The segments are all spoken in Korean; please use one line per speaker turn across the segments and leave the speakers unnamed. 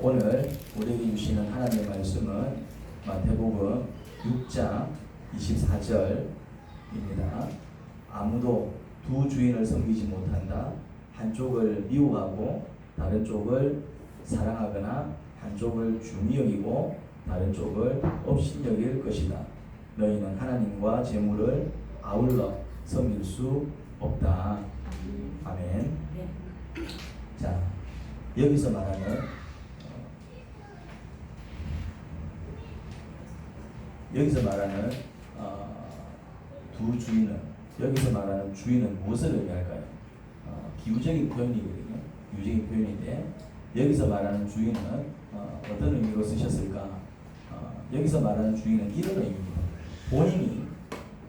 오늘 우리에게 주시는 하나님의 말씀은 마태복음 6장 24절입니다. 아무도 두 주인을 섬기지 못한다. 한쪽을 미워하고 다른 쪽을 사랑하거나 한쪽을 중히 여기고 다른 쪽을 업신여길 것이다. 너희는 하나님과 재물을 아울러 섬길 수 없다. 아멘. 자, 여기서 말하는 두 주인은, 여기서 말하는 주인은 무엇을 의미할까요? 비유적인 표현이거든요. 비유적인 표현인데 여기서 말하는 주인은 어떤 의미로 쓰셨을까? 여기서 말하는 주인은 이런 의미입니다. 본인이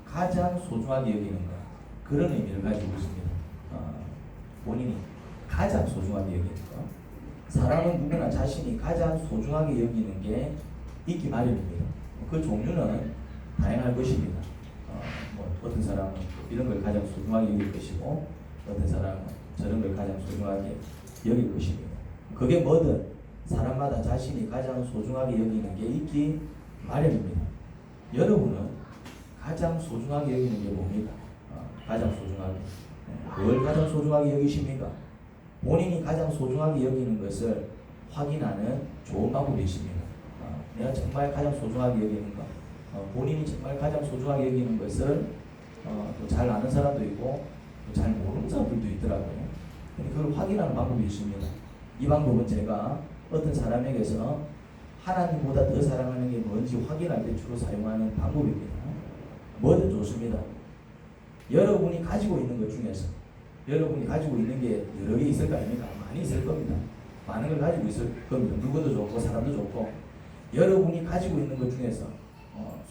가장 소중하게 여기는 것, 그런 의미를 가지고 있습니다. 본인이 가장 소중하게 여기는 것. 사람은 누구나 자신이 가장 소중하게 여기는 게 있기 마련입니다. 그 종류는 다양할 것입니다. 어떤 사람은 이런 걸 가장 소중하게 여길 것이고 어떤 사람은 저런 걸 가장 소중하게 여길 것입니다. 그게 뭐든 사람마다 자신이 가장 소중하게 여기는 게 있기 마련입니다. 여러분은 가장 소중하게 여기는 게 뭡니까? 가장 소중하게. 뭘 가장 소중하게 여기십니까? 본인이 가장 소중하게 여기는 것을 확인하는 좋은 방법이 있습니다. 내가 정말 가장 소중하게 여기는가? 본인이 정말 가장 소중하게 여기는 것을 또 잘 아는 사람도 있고 또 잘 모르는 사람들도 있더라고요. 그걸 확인하는 방법이 있습니다. 이 방법은 제가 어떤 사람에게서 하나님보다 더 사랑하는 게 뭔지 확인할 때 주로 사용하는 방법입니다. 뭐든 좋습니다. 여러분이 가지고 있는 것 중에서 여러분이 가지고 있는 게 여러 개 있을 거 아닙니까? 많이 있을 겁니다. 많은 걸 가지고 있을 겁니다. 물건도 좋고 사람도 좋고 여러분이 가지고 있는 것 중에서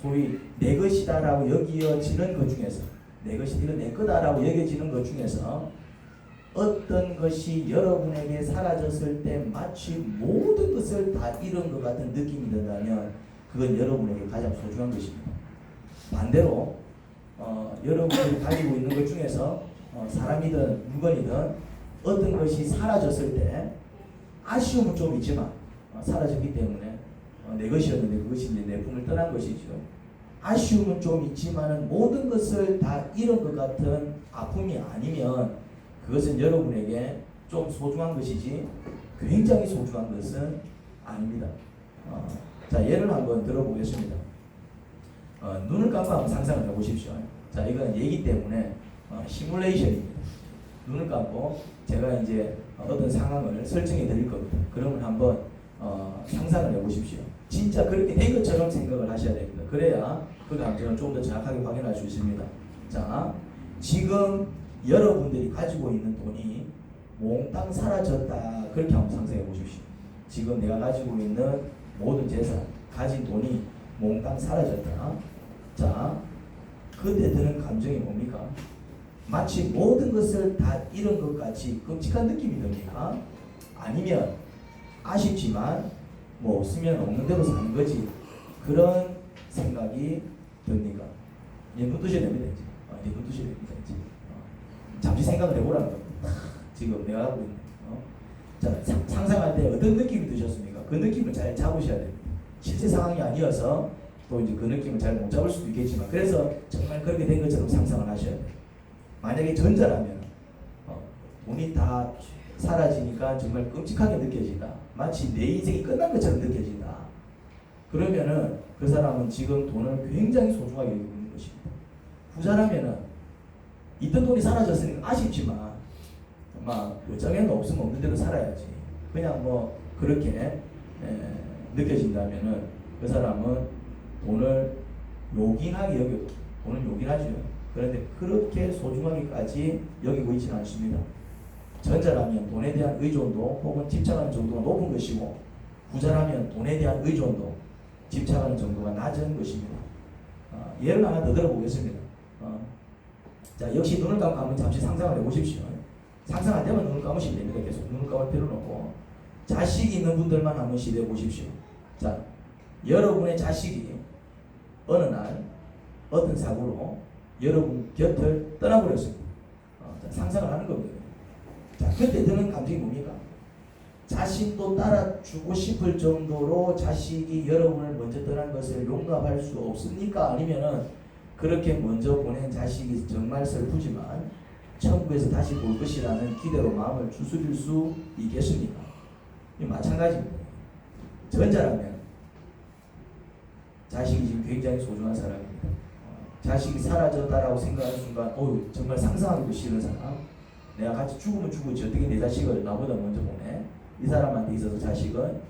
소위 내 것이다라고 여겨지는 것 중에서 내 것이 이거 내 거다라고 여겨지는 것 중에서 어떤 것이 여러분에게 사라졌을 때 마치 모든 것을 다 잃은 것 같은 느낌이 든다면 그건 여러분에게 가장 소중한 것입니다. 반대로 여러분이 가지고 있는 것 중에서 사람이든 물건이든 어떤 것이 사라졌을 때 아쉬움은 좀 있지만 사라졌기 때문에 내 것이었는데 그것이 이제 내 품을 떠난 것이죠. 아쉬움은 좀 있지만은 모든 것을 다 잃은 것 같은 아픔이 아니면 그것은 여러분에게 좀 소중한 것이지 굉장히 소중한 것은 아닙니다. 자, 예를 한번 들어보겠습니다. 눈을 감고 한번 상상을 해보십시오. 자, 이건 얘기 때문에 시뮬레이션입니다. 눈을 감고 제가 이제 어떤 상황을 설정해 드릴 겁니다. 그러면 한번 상상을 해보십시오. 진짜 그렇게 된 것처럼 생각을 하셔야 됩니다. 그래야 그 감정을 좀 더 정확하게 확인할 수 있습니다. 자, 지금 여러분들이 가지고 있는 돈이 몽땅 사라졌다. 그렇게 한번 상상해 보십시오. 지금 내가 가지고 있는 모든 재산, 가진 돈이 몽땅 사라졌다. 자, 그때 드는 감정이 뭡니까? 마치 모든 것을 다 잃은 것 같이 끔찍한 느낌이 듭니까? 아니면 아쉽지만 뭐 없으면 없는 대로 사는 거지 그런 생각이 듭니까? 이제 눈 뜨셔야 됩니다. 이제 눈 뜨셔야 됩니다. 이제. 잠시 생각을 해보라는 겁니다. 지금 내가 하고 있는 자, 상상할 때 어떤 느낌이 드셨습니까? 그 느낌을 잘 잡으셔야 됩니다. 실제 상황이 아니어서 또 이제 그 느낌을 잘 못 잡을 수도 있겠지만 그래서 정말 그렇게 된 것처럼 상상을 하셔야 돼요. 만약에 전자라면 돈이 다 사라지니까 정말 끔찍하게 느껴진다. 마치 내 인생이 끝난 것처럼 느껴진다. 그러면은 그 사람은 지금 돈을 굉장히 소중하게 여기고 있는 것입니다. 부자라면은 있던 돈이 사라졌으니까 아쉽지만 막 어쩌면 없으면 없는 대로 살아야지. 그냥 뭐 그렇게 느껴진다면은 그 사람은 돈을 요긴하게 돈을 요긴하죠. 그런데 그렇게 소중하게까지 여기고 있지는 않습니다. 전자라면 돈에 대한 의존도 혹은 집착하는 정도가 높은 것이고 부자라면 돈에 대한 의존도 집착하는 정도가 낮은 것입니다. 예를 하나 더 들어보겠습니다. 자, 역시 눈을 감고 한번 잠시 상상을 해보십시오. 상상할 때만 눈을 감으시면 됩니다. 계속 눈을 감을 필요는 없고 자식이 있는 분들만 한번 시도해 보십시오. 자, 여러분의 자식이 어느 날 어떤 사고로 여러분 곁을 떠나버렸습니다. 자, 상상을 하는 겁니다. 자, 그때 드는 감정이 뭡니까? 자신도 따라주고 싶을 정도로 자식이 여러분을 먼저 떠난 것을 용납할 수 없습니까? 아니면은 그렇게 먼저 보낸 자식이 정말 슬프지만 천국에서 다시 볼 것이라는 기대로 마음을 추스릴 수 있겠습니까? 마찬가지입니다. 전자라면 자식이 지금 굉장히 소중한 사람입니다. 자식이 사라졌다라고 생각하는 순간 정말 상상하기도 싫은 사람, 내가 같이 죽으면 죽었지 어떻게 내 자식을 나보다 먼저 보내? 이 사람한테 있어서 자식은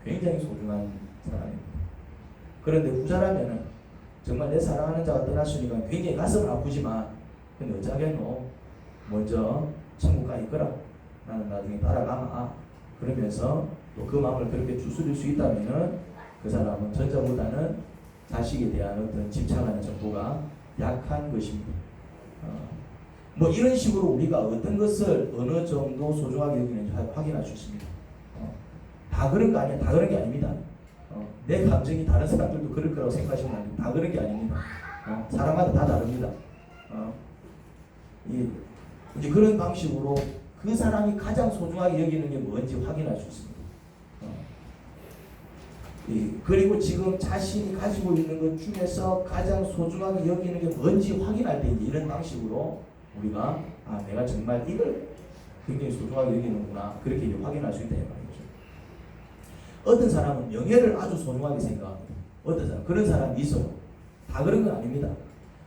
굉장히 소중한 사람입니다. 그런데 후자라면은 정말 내 사랑하는 자가 떠났으니까 굉장히 가슴은 아프지만 근데 어쩌겠노? 먼저 천국 가 있거라. 나는 나중에 따라가마. 그러면서 또 그 마음을 그렇게 추스릴 수 있다면은 그 사람은 전자보다는 자식에 대한 어떤 집착하는 정도가 약한 것입니다. 뭐 이런 식으로 우리가 어떤 것을 어느 정도 소중하게 여기는지 확인할 수 있습니다. 다 그런 거 아니야. 다 그런 게 아닙니다. 내 감정이 다른 사람들도 그럴 거라고 생각하시면 안 돼요. 다 그런 게 아닙니다. 사람마다 다 다릅니다. 이제 그런 방식으로 그 사람이 가장 소중하게 여기는 게 뭔지 확인할 수 있습니다. 그리고 지금 자신이 가지고 있는 것 중에서 가장 소중하게 여기는 게 뭔지 확인할 때 이런 방식으로 우리가 내가 정말 이걸 굉장히 소중하게 여기는구나 그렇게 이제 확인할 수 있다 이 말이죠. 어떤 사람은 명예를 아주 소중하게 생각합니다. 어떤 사람 그런 사람이 있어요. 다 그런 건 아닙니다.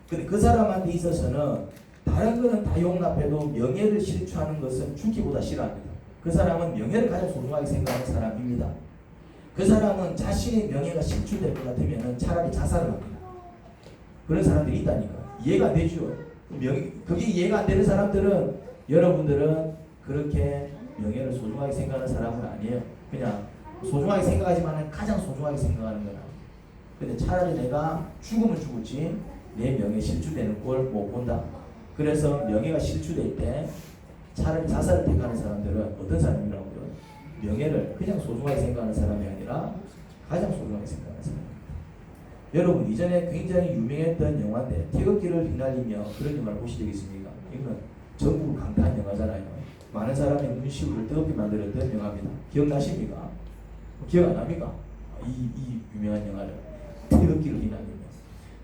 근데 그 사람한테 있어서는 다른 거는 다 용납해도 명예를 실추하는 것은 죽기보다 싫어합니다. 그 사람은 명예를 가장 소중하게 생각하는 사람입니다. 그 사람은 자신의 명예가 실추될 것 같으면 차라리 자살을 합니다. 그런 사람들이 있다니까. 이해가 안 되죠. 그게 이해가 안 되는 사람들은 여러분들은 그렇게 명예를 소중하게 생각하는 사람은 아니에요. 그냥 소중하게 생각하지만 가장 소중하게 생각하는 거라. 근데 차라리 내가 죽으면 죽었지 내 명예 실추되는 걸 못 본다. 그래서 명예가 실추될 때 차라리 자살을 택하는 사람들은 어떤 사람이라고요? 명예를 그냥 소중하게 생각하는 사람이 아니라 가장 소중하게 생각하는 사람입니다. 여러분 이전에 굉장히 유명했던 영화인데 태극기를 휘날리며 그런 영화를 보신 적 있습니까? 이건 전국을 강타한 영화잖아요. 많은 사람의 눈시울을 뜨겁게 만들었던 영화입니다. 기억나십니까? 기억 안 납니까? 이 유명한 영화를 태극기를 휘날리며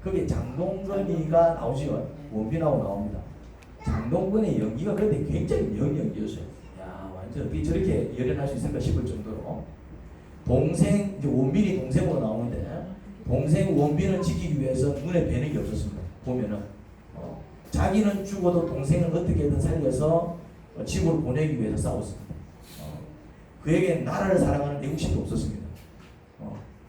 거기에 장동건이가 나오죠. 원빈하고 나옵니다. 장동건의 연기가 그런데 굉장히 명연기였어요. 야 완전 어떻게 저렇게 열연할 수 있을까 싶을 정도로 동생 이제 원빈이 동생으로 나오는데 동생 원빈을 지키기 위해서 눈에 뵈는 게 없었습니다. 보면은 자기는 죽어도 동생을 어떻게든 살려서 집으로 보내기 위해서 싸웠습니다. 그에겐 나라를 사랑하는 애국심도 없었습니다.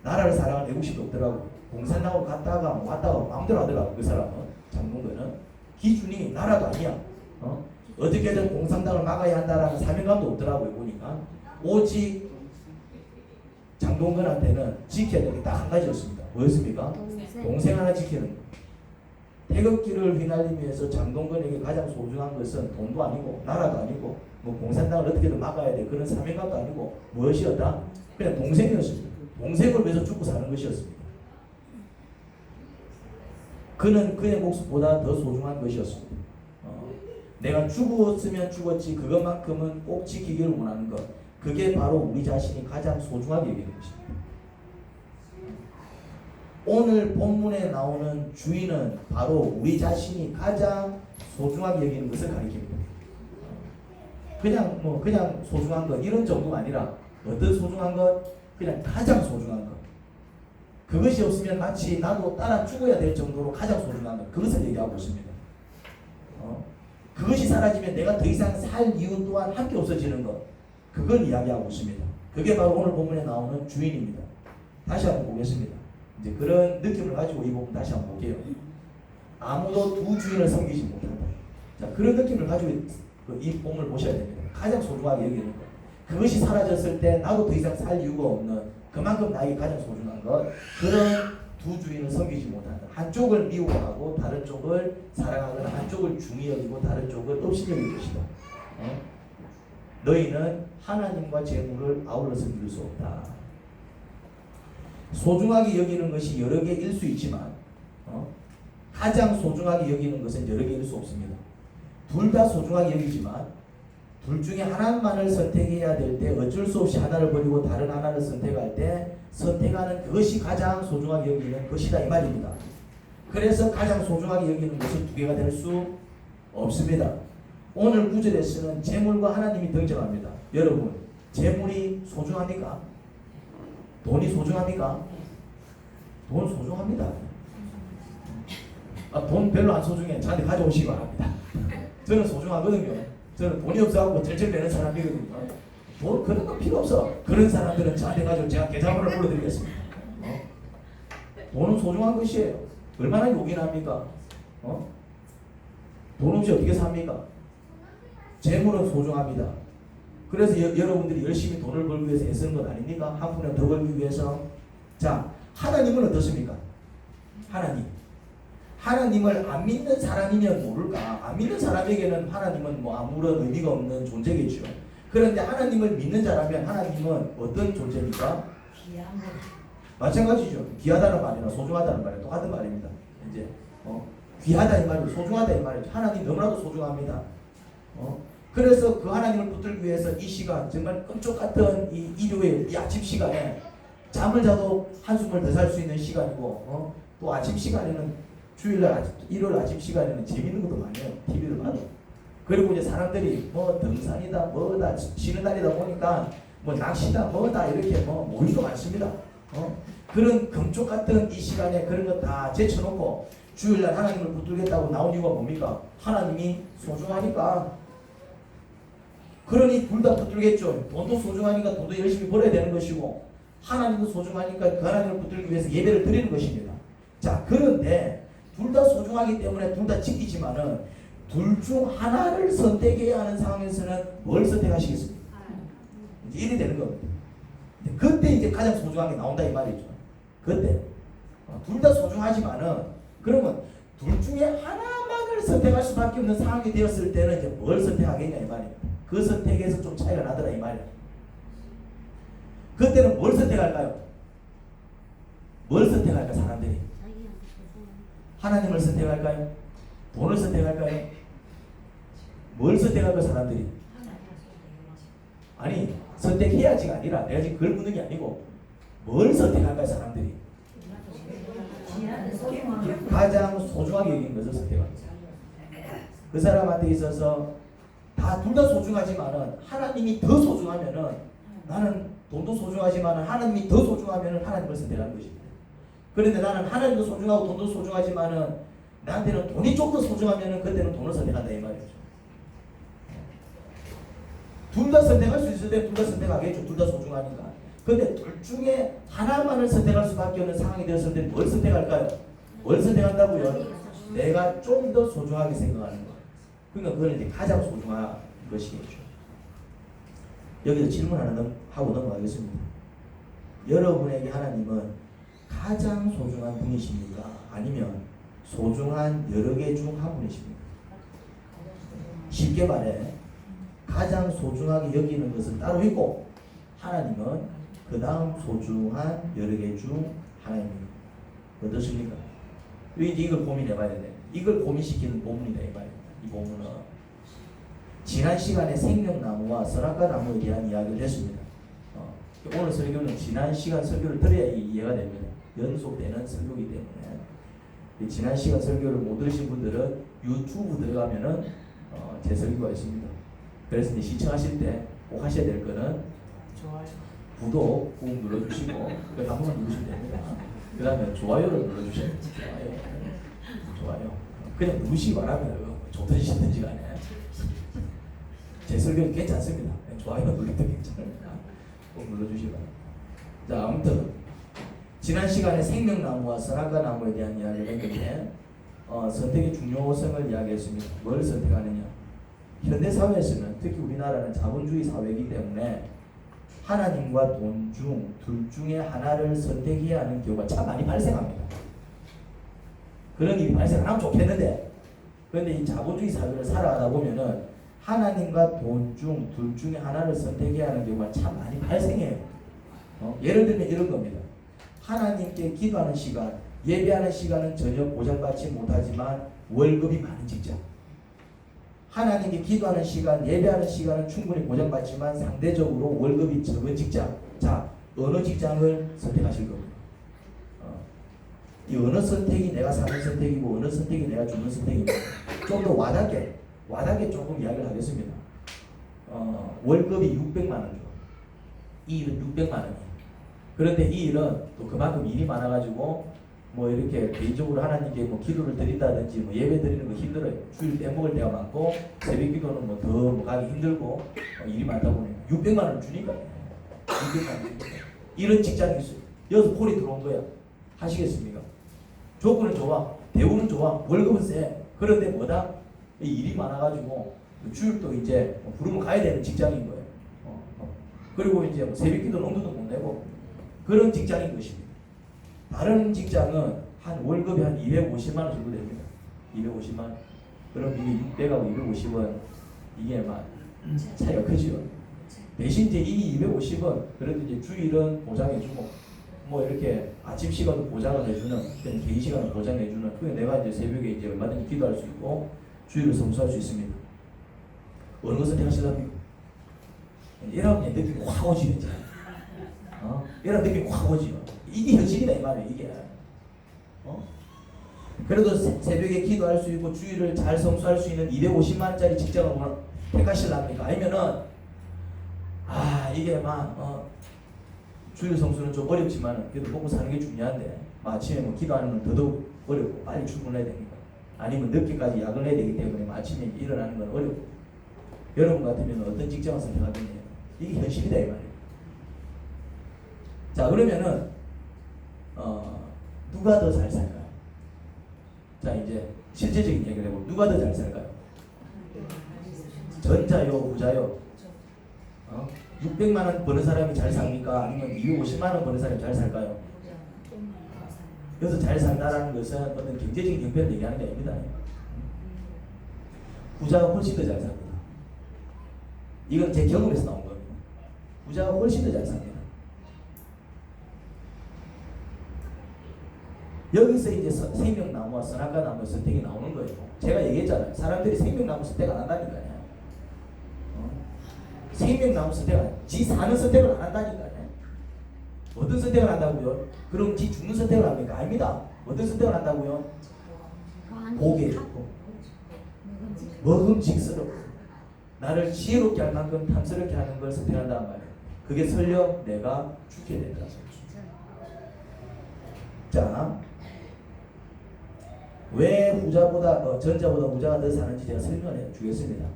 나라를 사랑하는 애국심도 없더라고. 공산당으로 갔다가 왔다가 마음대로 하더라고. 그 사람은 장동건은 기준이 나라도 아니야. 어떻게든 공산당을 막아야 한다라는 사명감도 없더라고요. 보니까 오직 장동건한테는 지켜야 될 게 딱 한 가지였습니다. 뭐였습니까? 동생 하나 지키는 거. 태극기를 휘날리면서 장동건에게 가장 소중한 것은 돈도 아니고 나라도 아니고 뭐 공산당을 어떻게든 막아야 돼 그런 사명감도 아니고 무엇이었다? 그냥 동생이었습니다. 동생을 위해서 죽고 사는 것이었습니다. 그는 그의 목숨보다 더 소중한 것이었습니다. 내가 죽었으면 죽었지 그것만큼은 꼭 지키기를 원하는 것. 그게 바로 우리 자신이 가장 소중하게 여기는 것입니다. 오늘 본문에 나오는 주인은 바로 우리 자신이 가장 소중하게 여기는 것을 가리킵니다. 그냥 소중한 것 이런 정도가 아니라 어떤 소중한 것? 그냥 가장 소중한 것. 그것이 없으면 마치 나도 따라 죽어야 될 정도로 가장 소중한 것. 그것을 얘기하고 있습니다. 그것이 사라지면 내가 더 이상 살 이유 또한 함께 없어지는 것. 그걸 이야기하고 있습니다. 그게 바로 오늘 본문에 나오는 주인입니다. 다시 한번 보겠습니다. 이제 그런 느낌을 가지고 이 부분 다시 한번 볼게요. 아무도 두 주인을 섬기지 못한다. 자, 그런 느낌을 가지고 이 본문을 보셔야 됩니다. 가장 소중하게 여기는 것. 그것이 사라졌을 때 나도 더 이상 살 이유가 없는 그만큼 나에게 가장 소중한 것. 그런 두 주인을 섬기지 못한다. 한쪽을 미워하고 다른 쪽을 사랑하거나 한쪽을 중히 여기고 다른 쪽을 없이 여길 것이다. 너희는 하나님과 재물을 아울러 섬길 수 없다. 소중하게 여기는 것이 여러 개일 수 있지만 가장 소중하게 여기는 것은 여러 개일 수 없습니다. 둘 다 소중하게 여기지만 둘 중에 하나만을 선택해야 될 때 어쩔 수 없이 하나를 버리고 다른 하나를 선택할 때 선택하는 그것이 가장 소중하게 여기는 것이다 이 말입니다. 그래서 가장 소중하게 여기는 것은 두 개가 될 수 없습니다. 오늘 구절에서는 재물과 하나님이 등장합니다. 여러분, 재물이 소중합니까? 돈이 소중합니까? 돈 소중합니다. 돈 별로 안 소중해. 저한테 가져오시기 바랍니다. 저는 소중하거든요. 저는 돈이 없어갖고 절절내는 사람이거든요. 돈 그런 거 필요 없어. 그런 사람들은 저한테 가지고 제가 계좌번호를 불러드리겠습니다. 돈은 소중한 것이에요. 얼마나 요긴합니까? 돈 없이 어떻게 삽니까? 재물은 소중합니다. 그래서 여러분들이 열심히 돈을 벌기 위해서 애쓰는 것 아닙니까? 한 푼에 더 벌기 위해서. 자, 하나님은 어떻습니까? 하나님을 안 믿는 사람이면 모를까? 안 믿는 사람에게는 하나님은 뭐 아무런 의미가 없는 존재겠죠. 그런데 하나님을 믿는 자라면 하나님은 어떤 존재입니까? 마찬가지죠. 귀하다는 말이나 소중하다는 말이 똑같은 말입니다. 이제 귀하다 이 말이고 소중하다 이 말이죠. 하나님 너무나도 소중합니다. 그래서 그 하나님을 붙들기 위해서 이 시간 정말 끔찍 같은 이 일요일 이 아침 시간에 잠을 자도 한숨을 더 살 수 있는 시간이고 또 아침 시간에는 주일날 일요일 아침 시간에는 재밌는 것도 많아요. TV를 봐도. 그리고 이제 사람들이 뭐 등산이다 뭐다 쉬는 날이다 보니까 뭐 낚시다 뭐다 이렇게 뭐 모임도 많습니다. 그런 금쪽 같은 이 시간에 그런 거 다 제쳐놓고 주일날 하나님을 붙들겠다고 나온 이유가 뭡니까? 하나님이 소중하니까. 그러니 둘 다 붙들겠죠. 돈도 소중하니까 돈도 열심히 벌어야 되는 것이고 하나님도 소중하니까 그 하나님을 붙들기 위해서 예배를 드리는 것입니다. 자, 그런데 둘 다 소중하기 때문에 둘 다 지키지만은 둘 중 하나를 선택해야 하는 상황에서는 뭘 선택하시겠습니까? 이제 이래 되는 겁니다. 그때 이제 가장 소중한 게 나온다 이 말이죠. 그때 둘 다 소중하지만은 그러면 둘 중에 하나만을 선택할 수밖에 없는 상황이 되었을 때는 이제 뭘 선택하겠냐 이 말입니다. 그 선택에서 좀 차이가 나더라 이 말이에요. 그때는 뭘 선택할까요? 뭘 선택할까 사람들이? 하나님을 선택할까요? 돈을 선택할까요? 뭘 선택할까 사람들이? 아니 선택해야지가 아니라 내가 지금 그걸 묻는 게 아니고 뭘 선택할까요 사람들이? 가장 소중하게 여기는 것을 선택합니다. 그 사람한테 있어서 둘 다 소중하지만은 하나님이 더 소중하면은 나는 돈도 소중하지만은 하나님이 더 소중하면은 하나님을 선택하는 것입니다. 그런데 나는 하나님도 소중하고 돈도 소중하지만은 나한테는 돈이 좀 더 소중하면은 그때는 돈을 선택한다 이 말이죠. 둘 다 선택할 수 있을 때 둘 다 선택하겠죠. 둘 다 소중하니까. 그런데 둘 중에 하나만을 선택할 수밖에 없는 상황이 되었을 때 뭘 선택할까요? 뭘 선택한다고요? 내가 좀 더 소중하게 생각하는 거. 그러니까 그건 이제 가장 소중한 것이겠죠. 여기서 질문 하나 하고 넘어가겠습니다. 여러분에게 하나님은 가장 소중한 분이십니까? 아니면 소중한 여러 개 중 한 분이십니까? 쉽게 말해 가장 소중하게 여기는 것은 따로 있고 하나님은 그 다음 소중한 여러 개 중 하나입니다. 어떻습니까? 이걸 고민해봐야 돼. 이걸 고민시키는 본문이다 이 말입니다. 이 본문은 지난 시간에 생명나무와 선악과 나무에 대한 이야기를 했습니다. 오늘 설교는 지난 시간 설교를 들어야 이해가 됩니다. 연속되는 설교이기 때문에 지난 시간 설교를 못 들으신 분들은 유튜브 들어가면은 제 설교가 있습니다. 그래서 이제 시청하실 때 꼭 하셔야 될 거는 좋아요, 구독 꾹 눌러주시고 한 번만 누르시면 됩니다. 그 다음에 좋아요를 눌러주셔야 됩니다. 좋아요. 그냥 누르시기 바랍니다. 좋든지 싫든지 간에 제 설교는 괜찮습니다. 좋아요 눌러도 괜찮습니다. 꼭 눌러주시기 바랍니다. 자, 아무튼 지난 시간에 생명나무와 선악과 나무에 대한 이야기를 했는데 선택의 중요성을 이야기했습니다. 뭘 선택하느냐? 현대사회에서는 특히 우리나라는 자본주의 사회이기 때문에 하나님과 돈 중 둘 중에 하나를 선택해야 하는 경우가 참 많이 발생합니다. 그런 일이 발생 안 하면 좋겠는데 그런데 이 자본주의 사회를 살아가다 보면은 하나님과 돈 중 둘 중에 하나를 선택해야 하는 경우가 참 많이 발생해요. 예를 들면 이런 겁니다. 하나님께 기도하는 시간, 예배하는 시간은 전혀 보장받지 못하지만 월급이 많은 직장. 하나님이 기도하는 시간, 예배하는 시간은 충분히 보장받지만 상대적으로 월급이 적은 직장. 자, 어느 직장을 선택하실 겁니다. 이 어느 선택이 내가 사는 선택이고 어느 선택이 내가 주는 선택입니다. 좀 더 와닿게 조금 이야기를 하겠습니다. 월급이 600만 원 줘. 이 일은 600만 원이에요. 그런데 이 일은 또 그만큼 일이 많아가지고 뭐 이렇게 개인적으로 하나님께 뭐 기도를 드린다든지 뭐 예배 드리는 거 힘들어요. 주일 빼먹을 때가 많고 새벽 기도는 뭐 더 뭐 가기 힘들고 일이 많다 보니 600만 원 주니까 600만 원 주니까 이런 직장이 있어요. 여기서 콜이 들어온 거야. 하시겠습니까? 조건은 좋아, 대우는 좋아, 월급은 세. 그런데 뭐다? 일이 많아가지고 주일도 이제 부르면 가야 되는 직장인 거예요. 그리고 이제 뭐 새벽 기도 농도도 못 내고 그런 직장인 것입니다. 다른 직장은 한 월급이 한 250만 원 정도 됩니다. 250만 원. 그럼 이게 600하고 250원 이게 막 차이가 크지요. 대신 이제 이 250원 그래도 이제 주일은 보장해주고 뭐 이렇게 아침 시간도 보장을 해주는 개인 시간을 보장해주는 그게 내가 이제 새벽에 이제 얼마든지 기도할 수 있고 주일을 성수할 수 있습니다. 어느 것을 선택하실랍니까? 이런 느낌이 확 오지 이제. 이런 느낌이 확 오지요. 이게 현실이다 이 말이에요 이게. 그래도 새벽에 기도할 수 있고 주일을 잘 성수할 수 있는 250만 원짜리 직장을 택하실랍니까? 아니면은 이게 막 주일 성수는 좀 어렵지만 그래도 먹고 사는 게 중요한데 아침에 뭐 기도하는 건 더더욱 어렵고 빨리 출근해야 되니까 아니면 늦게까지 야근해야 되기 때문에 아침에 일어나는 건 어렵고 여러분 같으면 어떤 직장을 선택하겠냐 이게 현실이다 이 말이에요. 자 그러면은 누가 더 잘 살까요? 자 이제 실제적인 얘기를 해보면 누가 더 잘 살까요? 전자요 후자요? 600만 원 버는 사람이 잘 삽니까? 아니면 250만 원 버는 사람이 잘 살까요? 여기서 잘 산다라는 것은 어떤 경제적인 형편을 얘기하는 게 아닙니다. 부자가 훨씬 더 잘 삽니다. 이건 제 경험에서 나온 겁니다. 부자가 훨씬 더 잘 삽니다. 여기서 이제 생명나무와 선악과나무의 선택이 나오는 거예요. 제가 얘기했잖아요. 사람들이 생명나무 선택 안 한다니까요. 생명나무 선택을 지 사는 선택을 안 한다니까요. 어떤 선택을 한다고요? 그럼 지 죽는 선택을 합니까? 아닙니다. 어떤 선택을 한다고요? 고개 먹음직스럽고 나를 지혜롭게 할 만큼 탐스럽게 하는 걸 선택한다는 말이에요. 그게 설령 내가 죽게 된다. 자, 왜 후자보다 전자보다 후자가 더 사는지 제가 설명해 주겠습니다.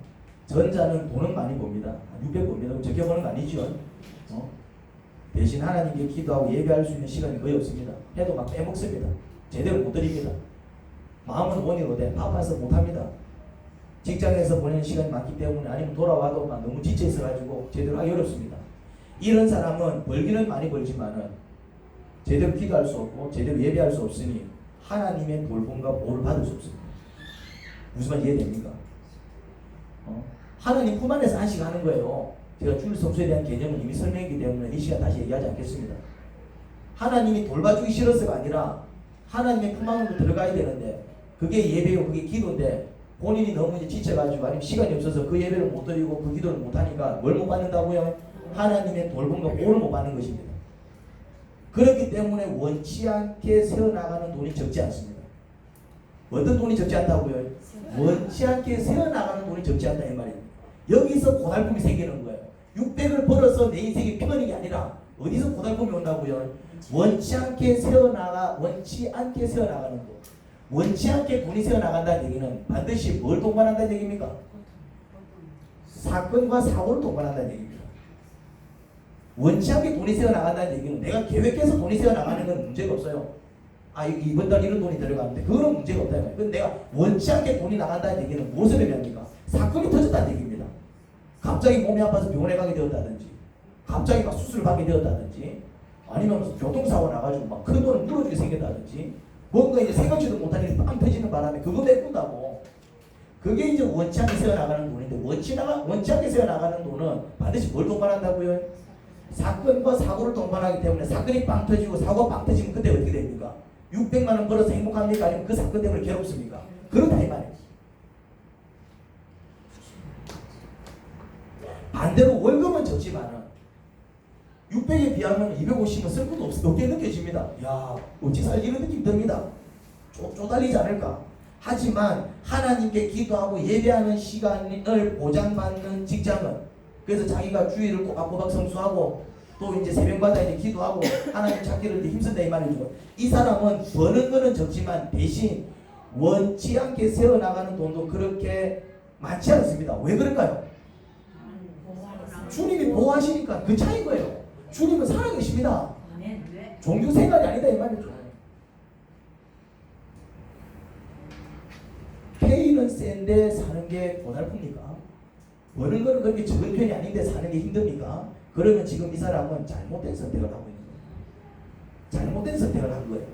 전자는 돈은 많이 법니다. 600 법니다. 적게 버는 거 아니죠. 대신 하나님께 기도하고 예배할 수 있는 시간이 거의 없습니다. 해도 막 빼먹습니다. 제대로 못 드립니다. 마음은 원이로되 바빠서 못합니다. 직장에서 보내는 시간이 많기 때문에 아니면 돌아와도 막 너무 지쳐 있어가지고 제대로 하기 어렵습니다. 이런 사람은 벌기는 많이 벌지만은 제대로 기도할 수 없고 제대로 예배할 수 없으니 하나님의 돌봄과 보호를 받을 수 없습니다. 무슨 말 이해됩니까? 하나님 품 안에서 안식하는 거예요. 제가 주일 성수에 대한 개념을 이미 설명했기 때문에 이 시간 다시 얘기하지 않겠습니다. 하나님이 돌봐주기 싫어서가 아니라 하나님의 품 안으로 들어가야 되는데 그게 예배요 그게 기도인데 본인이 너무 이제 지쳐가지고 아니면 시간이 없어서 그 예배를 못 드리고 그 기도를 못 하니까 뭘 못 받는다고요? 하나님의 돌봄과 보호를 못 받는 것입니다. 그렇기 때문에 원치 않게 새어나가는 돈이 적지 않습니다. 어떤 돈이 적지 않다고요? 원치 않게 새어나가는 돈이 적지 않다 이 말입니다. 여기서 고달픔이 생기는 거예요. 600을 벌어서 내 인생이 편한 게 아니라 어디서 고달픔이 온다고요? 원치 않게 새어나가는 돈. 원치 않게 돈이 새어나간다는 얘기는 반드시 뭘 동반한다는 얘기입니까? 사건과 사고를 동반한다는 얘기입니다. 원치 않게 돈이 새어나간다는 얘기는 내가 계획해서 돈이 새어나가는 건 문제가 없어요. 이번 달 이런 돈이 들어가는데 그거는 문제가 없다. 근데 내가 원치 않게 돈이 나간다는 얘기는 무엇을 의미합니까? 사건이 터졌다는 얘기입니다. 갑자기 몸이 아파서 병원에 가게 되었다든지 갑자기 막 수술을 받게 되었다든지 아니면 교통사고 나가지고 막 큰 돈을 물어주게 생겼다든지 뭔가 이제 생각지도 못한 일이 빵 터지는 바람에 그거 메꾼다고 그게 이제 원치 않게 새어나가는 돈인데 원치 않게 새어나가는 돈은 반드시 뭘 동반한다고요? 사건과 사고를 동반하기 때문에 사건이 빵 터지고 사고가 빵 터지면 그때 어떻게 됩니까? 600만 원 벌어서 행복합니까? 아니면 그 사건 때문에 괴롭습니까? 그렇다 이 말이에요. 반대로 월급은 적지만은 600에 비하면 250은 쓸 것도 없게 느껴집니다. 야, 어찌 살지 이런 느낌 듭니다. 쪼달리지 않을까? 하지만 하나님께 기도하고 예배하는 시간을 보장받는 직장은, 그래서 자기가 주일을 꼬박꼬박 성수하고 또 이제 새벽마다 이제 기도하고 하나님 찾기를 힘쓴다 이 말이죠. 이 사람은 버는 거는 적지만 대신 원치 않게 세워나가는 돈도 그렇게 많지 않습니다. 왜 그럴까요? 주님이 보호하시니까 그 차이인 거예요. 주님은 살아계십니다. 종교 생활이 아니다 이 말이죠. 페이는 센데 사는 게 고달픕니까? 버는 거는 그렇게 적은 편이 아닌데 사는 게 힘듭니까? 그러면 지금 이 사람은 잘못된 선택을 하고 있는 거예요. 잘못된 선택을 한 거예요.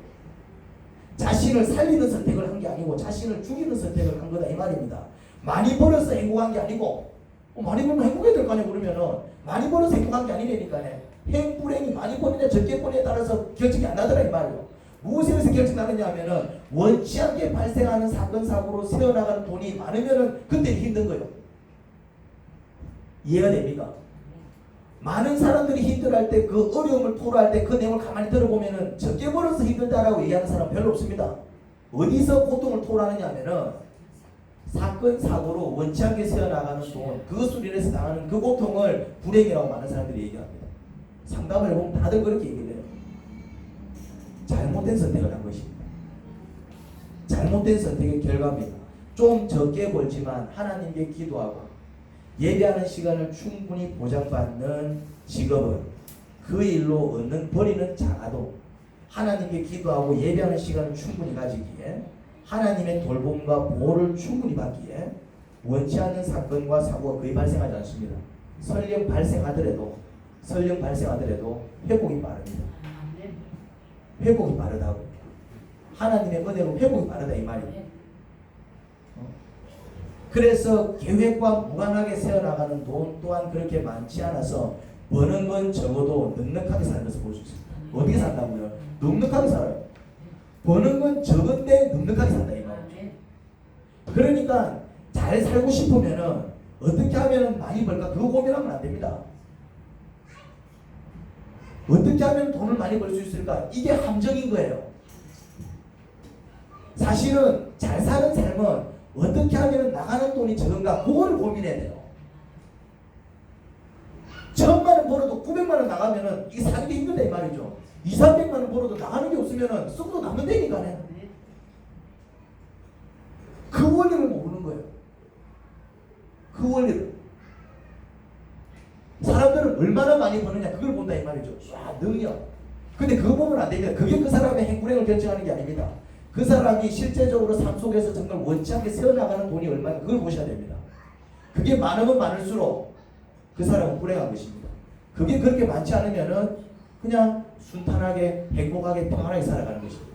자신을 살리는 선택을 한 게 아니고 자신을 죽이는 선택을 한 거다 이 말입니다. 많이 벌어서 행복한 게 아니고 많이 벌면 행복해야 될 거 아니에요. 그러면은 많이 벌어서 행복한 게 아니라니까요. 행불행이 많이 버느냐 적게 버느냐에 따라서 결정이 안 나더라 이 말이에요. 무엇에서 결정나느냐 하면은 원치 않게 발생하는 사건 사고로 세워나가는 돈이 많으면은 그때 힘든 거예요. 이해가 됩니까? 많은 사람들이 힘들어할 때 그 어려움을 토로할 때 그 내용을 가만히 들어보면은 적게 벌어서 힘들다라고 얘기하는 사람 별로 없습니다. 어디서 고통을 토로하느냐 하면은 사건 사고로 원치 않게 세워나가는 돈, 그것으로 인해서 당하는 그 고통을 불행이라고 많은 사람들이 얘기합니다. 상담을 해보면 다들 그렇게 얘기해요. 잘못된 선택을 한 것입니다. 잘못된 선택의 결과입니다. 좀 적게 벌지만 하나님께 기도하고 예배하는 시간을 충분히 보장받는 직업은 그 일로 얻는 벌이는 작아도 하나님께 기도하고 예배하는 시간을 충분히 가지기에 하나님의 돌봄과 보호를 충분히 받기에 원치 않는 사건과 사고가 거의 발생하지 않습니다. 설령 발생하더라도 회복이 빠릅니다. 회복이 빠르다고. 하나님의 은혜로 회복이 빠르다 이 말이에요. 그래서 계획과 무관하게 세워나가는 돈 또한 그렇게 많지 않아서 버는 건 적어도 넉넉하게 사는 것을 볼 수 있습니다. 어떻게 산다고요? 넉넉하게 살아요. 버는 건 적은데 넉넉하게 산다 이 말이에요. 그러니까 잘 살고 싶으면은 어떻게 하면 많이 벌까 그거 고민하면 안 됩니다. 어떻게 하면 돈을 많이 벌 수 있을까? 이게 함정인 거예요. 사실은 잘 사는 삶은 어떻게 하면 나가는 돈이 적은가 그거를 고민해야 돼요. 1000만 원 벌어도 900만 원 나가면은 이게 사는 게 힘들다 이 말이죠. 200~300만 원 벌어도 나가는 게 없으면은 쓰고도 남는 데니까네. 그 원리를 모르는 거예요. 그 원리를. 사람들은 얼마나 많이 버느냐 그걸 본다 이 말이죠. 능력. 근데 그거 보면 안 됩니다. 그게 그 사람의 행불행을 결정하는 게 아닙니다. 그 사람이 실제적으로 삶 속에서 정말 원치 않게 세워나가는 돈이 얼마나 그걸 보셔야 됩니다. 그게 많으면 많을수록 그 사람은 불행한 것입니다. 그게 그렇게 많지 않으면은 그냥 순탄하게 행복하게 평안하게 살아가는 것입니다.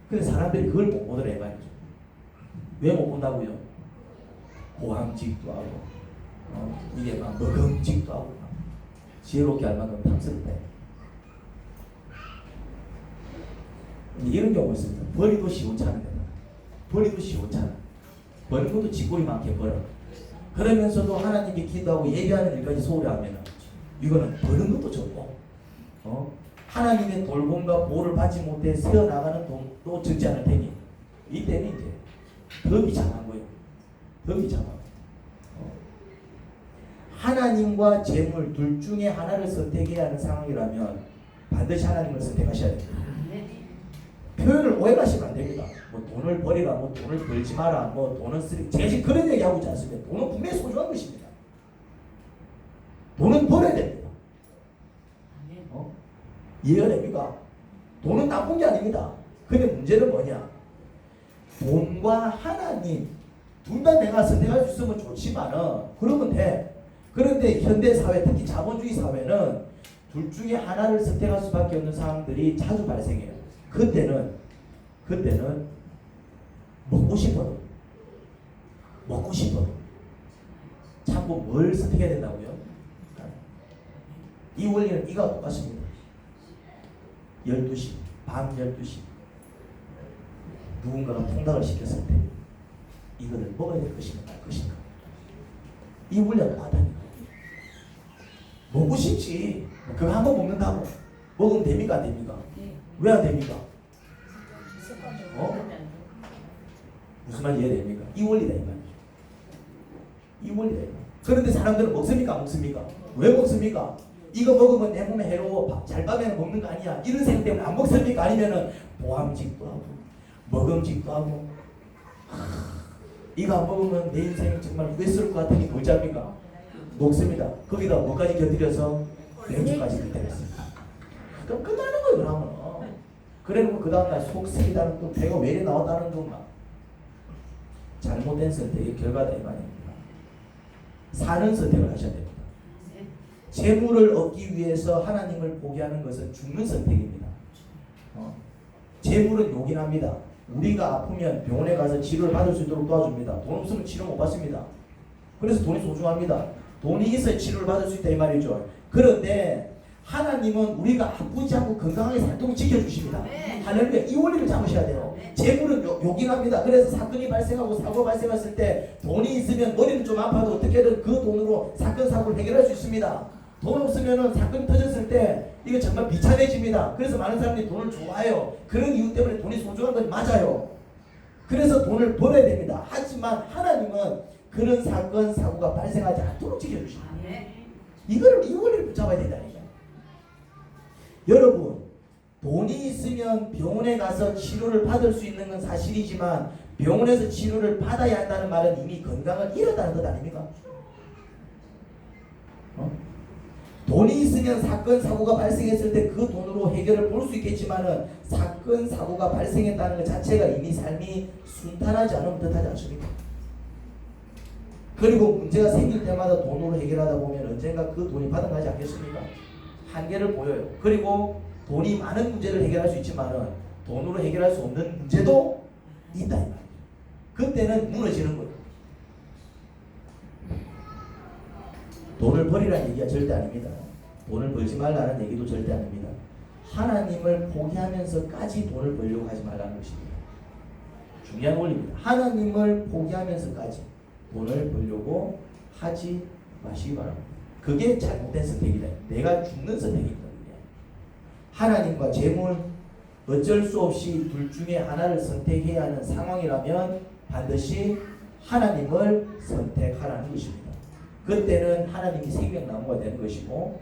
근데 사람들이 그걸 못 보더라 이 말이죠. 왜 못 본다고요? 호황직도 하고 이게 막 먹음직도 하고 막 지혜롭게 할 만큼 탐스럽다. 이런 경우가 있습니다. 벌이도 시원찮은 거다. 벌이도 시원찮아. 버는 것도 짓골이 많게 벌어. 그러면서도 하나님께 기도하고 예배하는 일까지 소홀히 하면 이거는 버는 것도 적고 하나님의 돌봄과 보호를 받지 못해 세어나가는 돈도 적지 않을 테니 이때는 이제 더 비참한 거예요. 더 비참한 거예요. 하나님과 재물 둘 중에 하나를 선택해야 하는 상황이라면 반드시 하나님을 선택하셔야 됩니다. 표현을 오해하시면 안 됩니다. 뭐 돈을 버리라, 뭐 돈을 벌지 마라, 뭐 돈은 쓰리. 제가 지금 그런 얘기 하고 있지 않습니다. 돈은 분명히 소중한 것입니다. 돈은 벌어야 됩니다. 이해가 됩니까? 돈은 나쁜 게 아닙니다. 근데 문제는 뭐냐? 돈과 하나님 둘 다 내가 선택할 수 있으면 좋지만은 그러면 돼. 그런데 현대 사회, 특히 자본주의 사회는 둘 중에 하나를 선택할 수밖에 없는 상황들이 자주 발생해요. 그때는 먹고 싶어도 참고 뭘 선택해야 된다고요? 이 원리는 이가 똑같습니다. 12시, 밤 12시 누군가가 통닭을 시켰을 때 이거를 먹어야 될 것인가 말 것인가 이 원리가 똑같다니까. 먹고 싶지. 그거 한 번 먹는다고 먹으면 됩니까 안 됩니까? 왜 안 됩니까? 무슨 말인지 이해됩니까? 이 원리다 이 말이죠. 이 원리다. 그런데 사람들은 먹습니까 안 먹습니까? 왜 먹습니까? 이거 먹으면 내 몸에 해로워. 잘 빠면 먹는 거 아니야. 이런 생각 때문에 안 먹습니까? 아니면은 보암직도 하고 먹음직도 하고 이거 안 먹으면 내 인생 정말 후회스러울 것 같으니 뭘 잡니까? 먹습니다. 거기다 뭐까지 곁들여서 맥주까지 곁들였습니다. 그럼 끝나는 거예요 그러면. 그래놓고 그 다음날 속쓰리다는 또 배가 왜 이래 나왔다는 건가? 잘못된 선택의 결과다 이 말입니다. 사는 선택을 하셔야 됩니다. 재물을 얻기 위해서 하나님을 포기하는 것은 죽는 선택입니다. 재물은 요긴합니다. 우리가 아프면 병원에 가서 치료를 받을 수 있도록 도와줍니다. 돈 없으면 치료 못 받습니다. 그래서 돈이 소중합니다. 돈이 있어야 치료를 받을 수 있다 이 말이죠. 그런데 하나님은 우리가 아프지 않고 건강하게 살도록 지켜주십니다. 할렐루야. 이 원리를 잡으셔야 돼요. 재물은 요긴합니다. 그래서 사건이 발생하고 사고가 발생했을 때 돈이 있으면 머리는 좀 아파도 어떻게든 그 돈으로 사건 사고를 해결할 수 있습니다. 돈 없으면 사건이 터졌을 때 이거 정말 비참해집니다. 그래서 많은 사람들이 돈을 좋아해요. 그런 이유 때문에 돈이 소중한 건 맞아요. 그래서 돈을 벌어야 됩니다. 하지만 하나님은 그런 사건 사고가 발생하지 않도록 지켜주십니다. 이 원리를 붙잡아야 된다니까. 여러분, 돈이 있으면 병원에 가서 치료를 받을 수 있는 건 사실이지만 병원에서 치료를 받아야 한다는 말은 이미 건강을 잃었다는 것 아닙니까? 돈이 있으면 사건 사고가 발생했을 때 그 돈으로 해결을 볼 수 있겠지만은 사건 사고가 발생했다는 것 자체가 이미 삶이 순탄하지 않으면 뜻하지 않습니까? 그리고 문제가 생길 때마다 돈으로 해결하다 보면 언젠가 그 돈이 바닥나지 않겠습니까? 한계를 보여요. 그리고 돈이 많은 문제를 해결할 수 있지만은 돈으로 해결할 수 없는 문제도 있다 이 말이에요. 그때는 무너지는 거예요. 돈을 버리라는 얘기가 절대 아닙니다. 돈을 벌지 말라는 얘기도 절대 아닙니다. 하나님을 포기하면서까지 돈을 벌려고 하지 말라는 것입니다. 중요한 원리입니다. 하나님을 포기하면서까지 돈을 벌려고 하지 마시기 바랍니다. 그게 잘못된 선택이다. 내가 죽는 선택입니다. 하나님과 재물, 어쩔 수 없이 둘 중에 하나를 선택해야 하는 상황이라면 반드시 하나님을 선택하라는 것입니다. 그때는 하나님이 생명나무가 되는 것이고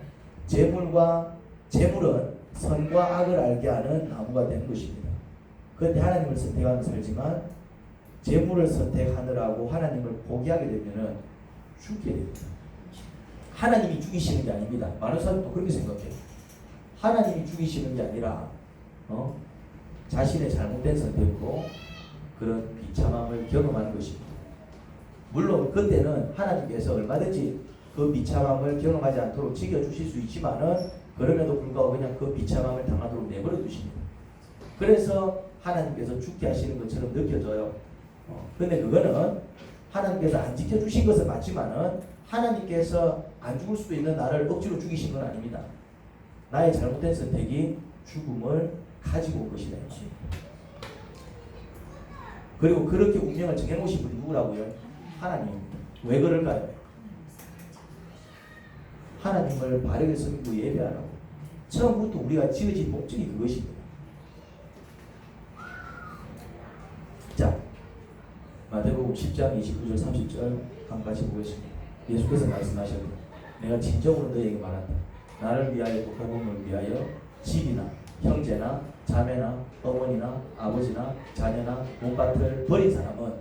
재물은 선과 악을 알게 하는 나무가 되는 것입니다. 그런데 하나님을 선택하면 살지만 재물을 선택하느라고 하나님을 포기하게 되면 죽게 됩니다. 하나님이 죽이시는 게 아닙니다. 많은 사람도 그렇게 생각해요. 하나님이 죽이시는 게 아니라 자신의 잘못된 선택으로 그런 비참함을 경험하는 것입니다. 물론 그때는 하나님께서 얼마든지 그 비참함을 경험하지 않도록 지켜주실 수 있지만은 그럼에도 불구하고 그냥 그 비참함을 당하도록 내버려 두십니다. 그래서 하나님께서 죽게 하시는 것처럼 느껴져요. 근데 그거는 하나님께서 안 지켜주신 것은 맞지만은 하나님께서 안 죽을 수도 있는 나를 억지로 죽이신 건 아닙니다. 나의 잘못된 선택이 죽음을 가지고 온 것이다. 그리고 그렇게 운명을 정해놓으신 분이 누구라고요? 하나님입니다. 왜 그럴까요? 하나님을 바르게 섬기고 예배하라고. 처음부터 우리가 지어진 목적이 그것입니다. 자, 마태복음 10장 29절 30절 한 가지 보겠습니다. 예수께서 말씀하셨다. 내가 진정으로 너희에게 말한다. 나를 위하여 복음을 위하여 집이나 형제나 자매나 어머니나 아버지나 자녀나 몸밭을 버린 사람은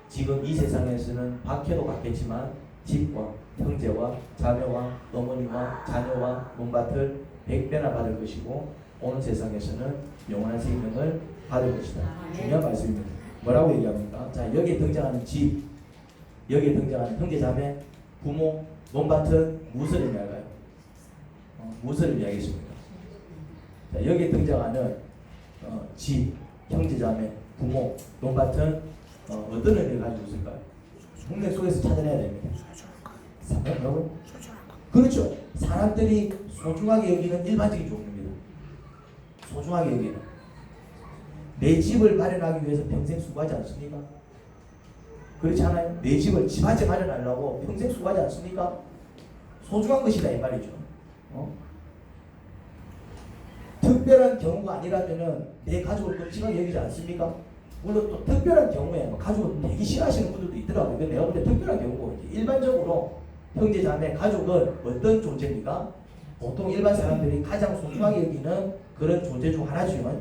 지금 이 세상에서는 박해도 받겠지만 집과 형제와 자매와 어머니와 자녀와 몸밭을 100배나 받을 것이고 오는 세상에서는 영원한 생명을 받을 것이다. 중요한 말씀입니다. 뭐라고 얘기합니까? 자, 여기에 등장하는 집, 여기에 등장하는 형제 자매, 부모, 몸밭은 무엇을 의미할까요? 무엇을 의미하겠습니까? 자, 여기에 등장하는 집, 형제 자매, 부모, 몸밭은 어떤 의미를 가지고 있을까요? 국내 속에서 찾아내야 됩니다. 뭐라고요? 그렇죠. 사람들이 소중하게 여기는 일반적인 종류입니다. 소중하게 여기는 내 집을 마련하기 위해서 평생 수고하지 않습니까? 그렇지 않아요? 내 집을 집 한 채 마련하려고 평생 수고하지 않습니까? 소중한 것이다 이 말이죠. 특별한 경우가 아니라면은 내 가족을 끔찍하게 여기지 않습니까? 물론 또 특별한 경우에 가족을 되게 싫어하시는 분들도 있더라고요. 근데 내가 볼 때 특별한 경우고 일반적으로 형제 자매 가족은 어떤 존재입니까? 보통 일반 사람들이 가장 소중하게 여기는 그런 존재 중 하나죠.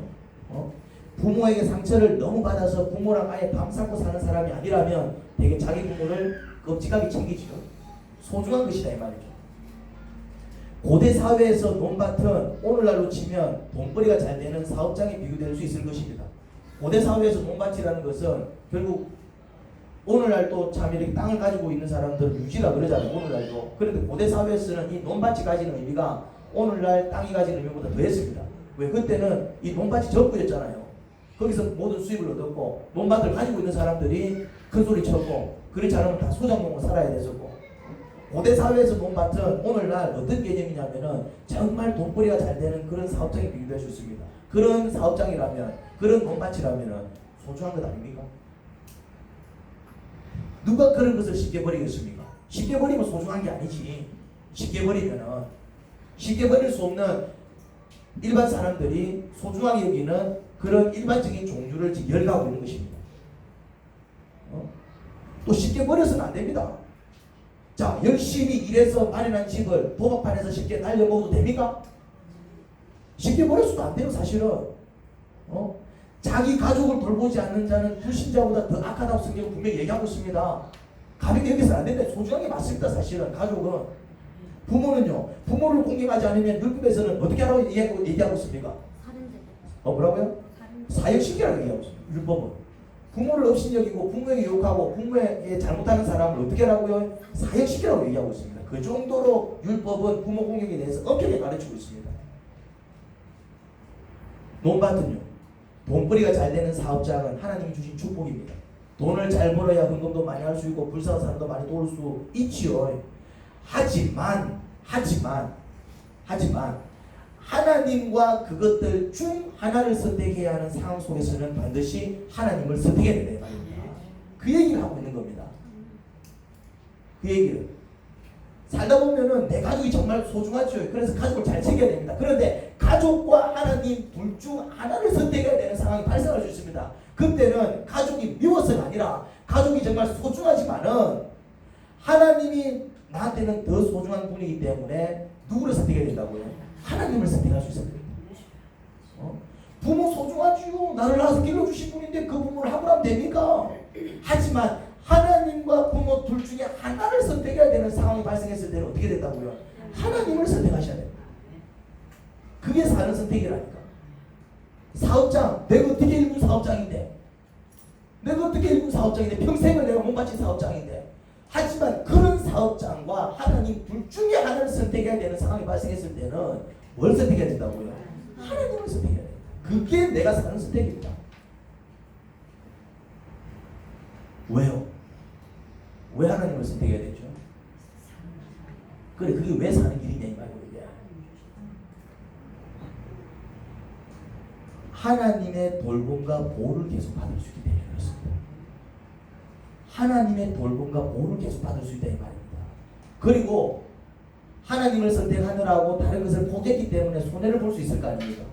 부모에게 상처를 너무 받아서 부모랑 아예 밥 삼고 사는 사람이 아니라면 되게 자기 부모를 끔찍하게 챙기죠. 소중한 것이다 이 말이죠. 고대 사회에서 논밭은 오늘날로 치면 돈벌이가 잘 되는 사업장에 비교될 수 있을 것입니다. 고대 사회에서 논밭이라는 것은 결국 오늘날도 참 이렇게 땅을 가지고 있는 사람들 유지라 그러잖아요. 오늘날도. 그런데 고대 사회에서는 이 논밭이 가지는 의미가 오늘날 땅이 가지는 의미보다 더했습니다. 왜? 그때는 이 논밭이 전부였잖아요. 거기서 모든 수입을 얻었고 논밭을 가지고 있는 사람들이 큰 소리 쳤고 그렇지 않으면 다 소작농으로 살아야 됐었고 고대 사회에서 논밭은 오늘날 어떤 개념이냐면은 정말 돈벌이가 잘 되는 그런 사업장에 비교될 수 있습니다. 그런 사업장이라면 그런 논밭이라면은 소중한 것 아닙니까? 누가 그런 것을 쉽게 버리겠습니까? 쉽게 버리면 소중한 게 아니지. 쉽게 버릴 수 없는 일반 사람들이 소중하게 여기는 그런 일반적인 종류를 지금 열거하고 있는 것입니다. 또 쉽게 버려서는 안 됩니다. 자, 열심히 일해서 마련한 집을 도박판에서 쉽게 날려먹어도 됩니까? 쉽게 버려서도 안 돼요, 사실은. 자기 가족을 돌보지 않는 자는 불신자보다 더 악하다고 성경은 분명히 얘기하고 있습니다. 가볍게 여기서는 안 된다. 소중한 게 맞습니다, 사실은. 가족은. 부모는요, 부모를 공경하지 않으면 율법에서는 어떻게 하라고 얘기하고 있습니까? 뭐라고요? 사형시키라고 얘기하고 있습니다, 율법은. 부모를 업신여기고 부모에게 욕하고 부모에게 잘못하는 사람을 어떻게 하라고요? 사형시키라고 얘기하고 있습니다. 그 정도로 율법은 부모 공격에 대해서 엄격하게 가르치고 있습니다. 논밭은요, 돈벌이가 잘 되는 사업장은 하나님이 주신 축복입니다. 돈을 잘 벌어야 헌금도 많이 할 수 있고 불쌍한 사람도 많이 도울 수 있지요. 하지만 하나님과 그것들 중 하나를 선택해야 하는 상황 속에서는 반드시 하나님을 선택해야 된다 말입니다. 그 얘기를 하고 있는 겁니다. 그 얘기를 살다 보면은 내 가족이 정말 소중하죠. 그래서 가족을 잘 챙겨야 됩니다. 그런데 가족과 하나님 둘 중 하나를 선택해야 되는 상황이 발생할 수 있습니다. 그때는 가족이 미워서가 아니라 가족이 정말 소중하지만은 하나님이 나한테는 더 소중한 분이기 때문에 누구를 선택해야 된다고요? 하나님을 선택할 수 있어야 됩니다. 부모 소중하지요. 나를 낳아서 길러주신 분인데 그 부모를 함부로 하면 됩니까? 하지만 하나님과 부모 둘 중에 하나를 선택해야 되는 상황이 발생했을 때는 어떻게 된다고요? 하나님을 선택하셔야 됩니다. 그게 사는 선택이라니까. 사업장, 내가 어떻게 일군 사업장인데 평생을 내가 못 바친 사업장인데 하지만 그런 사업장과 하나님 둘 중에 하나를 선택해야 되는 상황이 발생했을 때는 뭘 선택해야 된다고요? 하나님을 선택해야 됩니다. 그게 내가 사는 선택입니다. 왜요? 왜 하나님을 선택해야 되죠? 그래, 그게 왜 사는 길이냐 이 말이에요. 하나님의 돌봄과 보호를 계속 받을 수 있기 때문에 그렇습니다. 하나님의 돌봄과 보호를 계속 받을 수 있다 이 말입니다. 그리고 하나님을 선택하느라고 다른 것을 포기했기 때문에 손해를 볼 수 있을 거 아닙니까?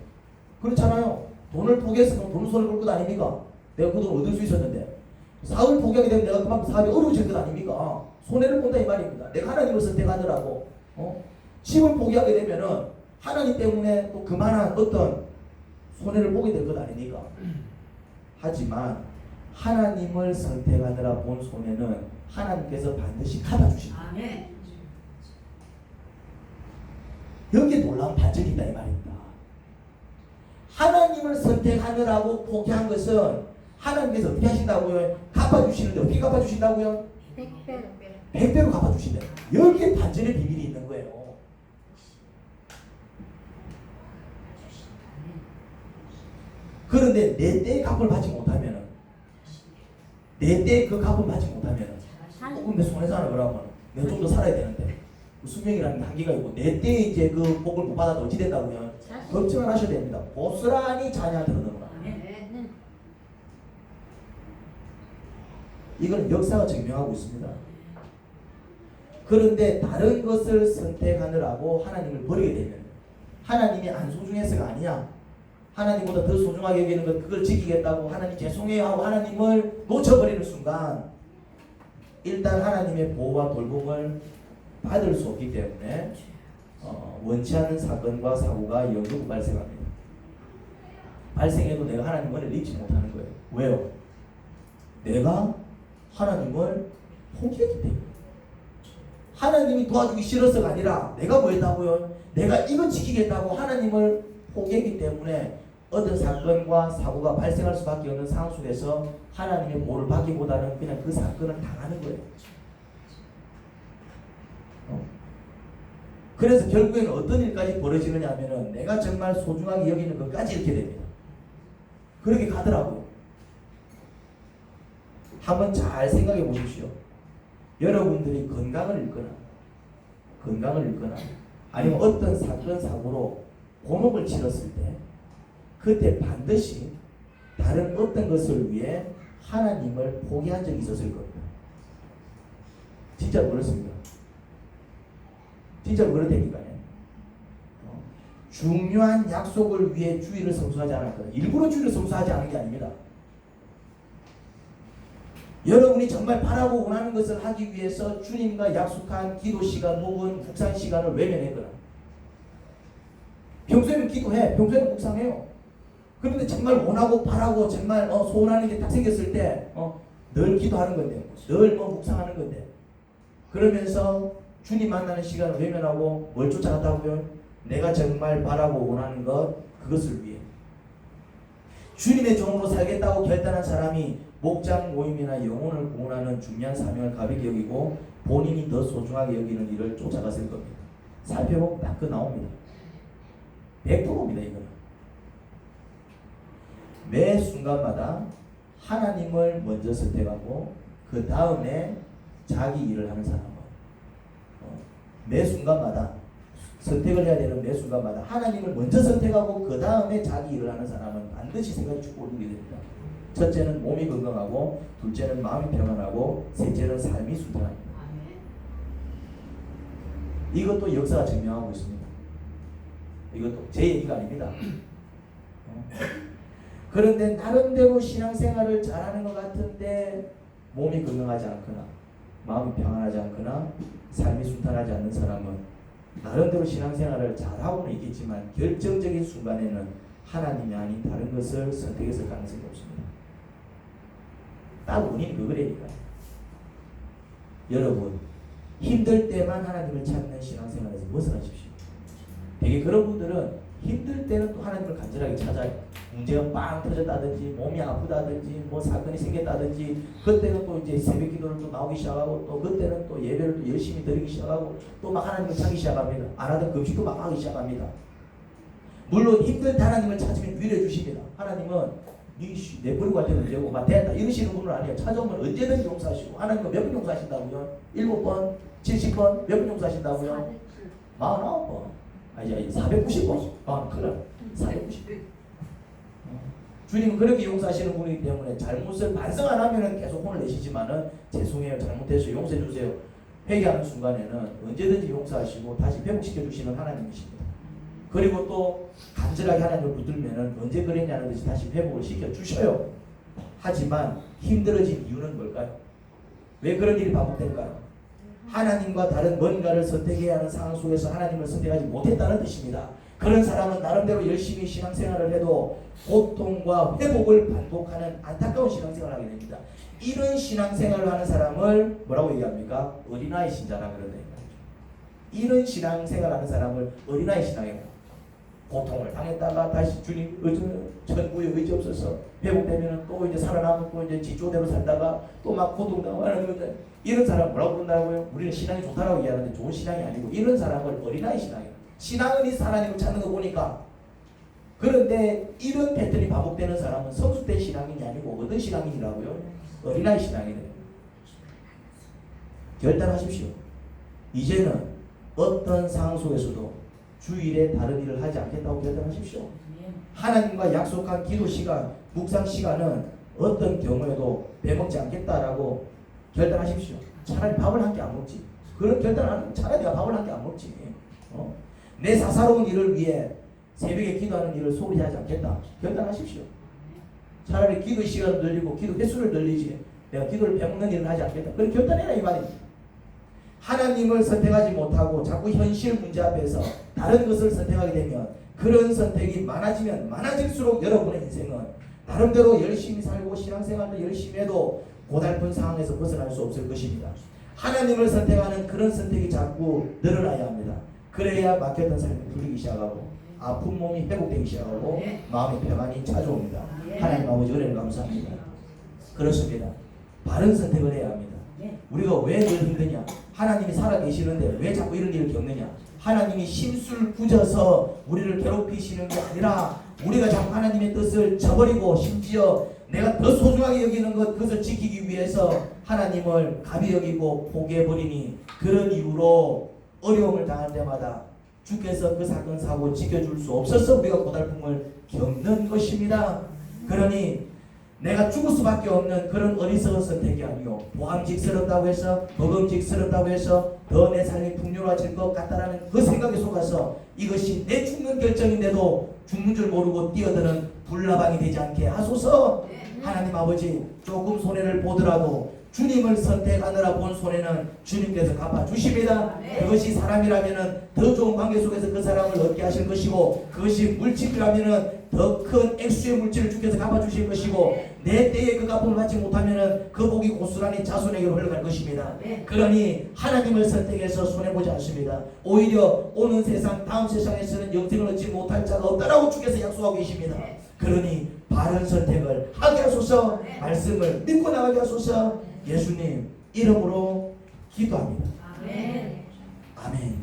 그렇잖아요. 돈을 포기했으면 돈 손해 볼 것 아닙니까? 내가 그 돈 얻을 수 있었는데 사업을 포기하게 되면 내가 그만큼 사업이 어려워질 것 아닙니까? 손해를 본다 이 말입니다. 내가 하나님을 선택하느라고 집을 포기하게 되면은 하나님 때문에 또 그만한 어떤 손해를 보게 될 것 아닙니까? 하지만 하나님을 선택하느라 본 손해는 하나님께서 반드시 갚아주십니다.
아멘.
여기에 놀라운 반전이 있다 이 말입니다. 하나님을 선택하느라고 포기한 것은 하나님께서 어떻게 하신다고요? 갚아주시는데 어떻게 갚아주신다고요? 100배로 갚아주신다. 여기에 반전의 비밀이 있는 거예요. 그런데 내 때에 값을 받지 못하면은 내 때에 그 값을 받지 못하면은 조금 내 손해잖아. 그러면 내가 좀 더 살아야 되는데 수명이라는 게 한계가 있고 내 때에 이제 그 복을 못 받아도 어찌 된다고요? 걱정을 하셔야 됩니다. 고스란히 자녀한테 얻어놓으라. 이건 역사가 증명하고 있습니다. 그런데 다른 것을 선택하느라고 하나님을 버리게 되면 하나님이 안 소중해서가 아니야. 하나님보다 더 소중하게 여기는 것 그걸 지키겠다고 하나님 죄송해요 하고 하나님을 놓쳐버리는 순간 일단 하나님의 보호와 돌봄을 받을 수 없기 때문에 원치 않는 사건과 사고가 연속 발생합니다. 발생해도 내가 하나님 은혜를 잊지 못하는 거예요. 왜요? 내가 하나님을 포기했기 때문에. 하나님이 도와주기 싫어서가 아니라 내가 뭐 했다고요? 내가 이거 지키겠다고 하나님을 포기했기 때문에 어떤 사건과 사고가 발생할 수밖에 없는 상황 속에서 하나님의 보호를 받기보다는 그냥 그 사건을 당하는 거예요. 그래서 결국에는 어떤 일까지 벌어지느냐 하면은 내가 정말 소중하게 여기는 것까지 이렇게 됩니다. 그렇게 가더라고요. 한번 잘 생각해 보십시오. 여러분들이 건강을 잃거나 아니면 어떤 사건 사고로 곤혹을 치렀을 때 그때 반드시 다른 어떤 것을 위해 하나님을 포기한 적이 있었을 겁니다. 진짜 그렇습니다. 진짜 그렇다니까요. 중요한 약속을 위해 주의를 성수하지 않을 거예요. 일부러 주의를 성수하지 않은 게 아닙니다. 여러분이 정말 바라고 원하는 것을 하기 위해서 주님과 약속한 기도 시간 혹은 묵상 시간을 외면했거나 평소에는 기도해, 평소에는 묵상해요. 그런데 정말 원하고 바라고 정말 소원하는 게 딱 생겼을 때 늘 기도하는 건데 늘 묵상하는 건데 그러면서 주님 만나는 시간을 외면하고 뭘 쫓아갔다고요? 내가 정말 바라고 원하는 것 그것을 위해 주님의 종으로 살겠다고 결단한 사람이 목장 모임이나 영혼을 구원하는 중요한 사명을 가볍게 여기고 본인이 더 소중하게 여기는 일을 쫓아갔을 겁니다. 살펴보면 딱 그 나옵니다. 100%입니다. 이거는 매 순간마다 하나님을 먼저 선택하고 그 다음에 자기 일을 하는 사람은 매 순간마다 선택을 해야 되는 매 순간마다 하나님을 먼저 선택하고 그 다음에 자기 일을 하는 사람은 반드시 생각이 쭉 오르게 됩니다. 첫째는 몸이 건강하고 둘째는 마음이 평안하고 셋째는 삶이 순탄합니다. 이것도 역사가 증명하고 있습니다. 이것도 제 얘기가 아닙니다. 그런데 나름대로 신앙생활을 잘하는 것 같은데 몸이 건강하지 않거나 마음이 평안하지 않거나 삶이 순탄하지 않는 사람은 나름대로 신앙생활을 잘하고는 있겠지만 결정적인 순간에는 하나님이 아닌 다른 것을 선택했을 가능성이 없습니다. 딱 원인이 그거라니까요. 여러분 힘들 때만 하나님을 찾는 신앙생활에서 벗어나십시오. 되게 그런 분들은 힘들 때는 또 하나님을 간절하게 찾아요. 문제가 빵 터졌다든지 몸이 아프다든지 뭐 사건이 생겼다든지 그때는 또 이제 새벽 기도를 또 나오기 시작하고 또 그때는 또 예배를 또 열심히 드리기 시작하고 또 막 하나님을 찾기 시작합니다. 안 하던 금식도 막 하기 시작합니다. 물론 힘들 때 하나님을 찾으면 위로해 주십니다. 하나님은 내 버리고 갈 때는 되고 막 됐다 이러시는 분은 아니에요. 찾아오면 언제든지 용서하시고 하나님은 몇 번 용서하신다고요? 7번? 70번? 몇 번 용서하신다고요? 49번. 이제 490번. 그래. 490번. 주님은 그렇게 용서하시는 분이기 때문에 잘못을 반성 안 하면 계속 혼을 내시지만은 죄송해요. 잘못해서 용서해 주세요. 회개하는 순간에는 언제든지 용서하시고 다시 회복시켜 주시는 하나님이십니다. 그리고 또 간절하게 하나님을 붙들면은 언제 그랬냐는 듯이 다시 회복을 시켜 주셔요. 하지만 힘들어진 이유는 뭘까요? 왜 그런 일이 반복될까요? 하나님과 다른 뭔가를 선택해야 하는 상황 속에서 하나님을 선택하지 못했다는 뜻입니다. 그런 사람은 나름대로 열심히 신앙생활을 해도 고통과 회복을 반복하는 안타까운 신앙생활을 하게 됩니다. 이런 신앙생활을 하는 사람을 뭐라고 얘기합니까? 어린아이 신자라 그런다. 이런 신앙생활을 하는 사람을 어린아이 신앙이에요. 고통을 당했다가 다시 주님 천국에 의지 없어서 회복되면 또 이제 살아남고 이제 지조대로 살다가 또 막 고통당하고 하는 건데 이런 사람 뭐라고 그런다고요? 우리는 신앙이 좋다라고 얘기하는데 좋은 신앙이 아니고 이런 사람을 어린아이 신앙이에요. 신앙은 이 하나님을 찾는 거 보니까. 그런데 이런 패턴이 반복되는 사람은 성숙된 신앙인이 아니고 어떤 신앙인이라고요? 어린아이 신앙이래요. 결단하십시오. 이제는 어떤 상황 속에서도 주일에 다른 일을 하지 않겠다고 결단하십시오. 하나님과 약속한 기도 시간, 묵상 시간은 어떤 경우에도 빼먹지 않겠다라고 결단하십시오. 차라리 밥을 한 끼 안 먹지. 그런 결단하는 차라리 내가 밥을 한 개 안 먹지. 내 사사로운 일을 위해 새벽에 기도하는 일을 소홀히 하지 않겠다. 결단하십시오. 차라리 기도 시간을 늘리고 기도 횟수를 늘리지 내가 기도를 빼먹는 일은 하지 않겠다. 그런 결단해라 이 말입니다. 하나님을 선택하지 못하고 자꾸 현실 문제 앞에서 다른 것을 선택하게 되면 그런 선택이 많아지면 많아질수록 여러분의 인생은 나름대로 열심히 살고 신앙생활도 열심히 해도 고달픈 상황에서 벗어날 수 없을 것입니다. 하나님을 선택하는 그런 선택이 자꾸 늘어나야 합니다. 그래야 막혔던 삶이 풀리기 시작하고 아픈 몸이 회복되기 시작하고 마음의 평안이 찾아옵니다. 하나님 아버지 은혜를 감사합니다. 그렇습니다. 바른 선택을 해야 합니다. 우리가 왜 늘 힘드냐? 하나님이 살아계시는데 왜 자꾸 이런 일을 겪느냐? 하나님이 심술 부져서 우리를 괴롭히시는 게 아니라 우리가 자꾸 하나님의 뜻을 저버리고 심지어 내가 더 소중하게 여기는 것 그것을 지키기 위해서 하나님을 가벼이 여기고 포기해버리니 그런 이유로 어려움을 당할 때마다 주께서 그 사건 사고 지켜줄 수 없어서 우리가 고달픔을 겪는 것입니다. 그러니 내가 죽을 수밖에 없는 그런 어리석은 선택이 아니요 보암직스럽다고 해서 먹음직스럽다고 해서 더 내 삶이 풍요로워질 것 같다라는 그 생각에 속아서 이것이 내 죽는 결정인데도 죽는 줄 모르고 뛰어드는 불나방이 되지 않게 하소서. 하나님 아버지 조금 손해를 보더라도 주님을 선택하느라 본 손해는 주님께서 갚아주십니다. 그것이 사람이라면 더 좋은 관계 속에서 그 사람을 얻게 하실 것이고 그것이 물질이라면 더 큰 액수의 물질을 주께서 갚아주실 것이고 내 때에 그 갚음을 받지 못하면 그 복이 고스란히 자손에게로 흘러갈 것입니다. 그러니 하나님을 선택해서 손해보지 않습니다. 오히려 오는 세상 다음 세상에서는 영생을 얻지 못할 자가 없다라고 주께서 약속하고 계십니다. 그러니 바른 선택을 하게 하소서. 말씀을 믿고 나가게 하소서. 예수님 이름으로 기도합니다. 아멘.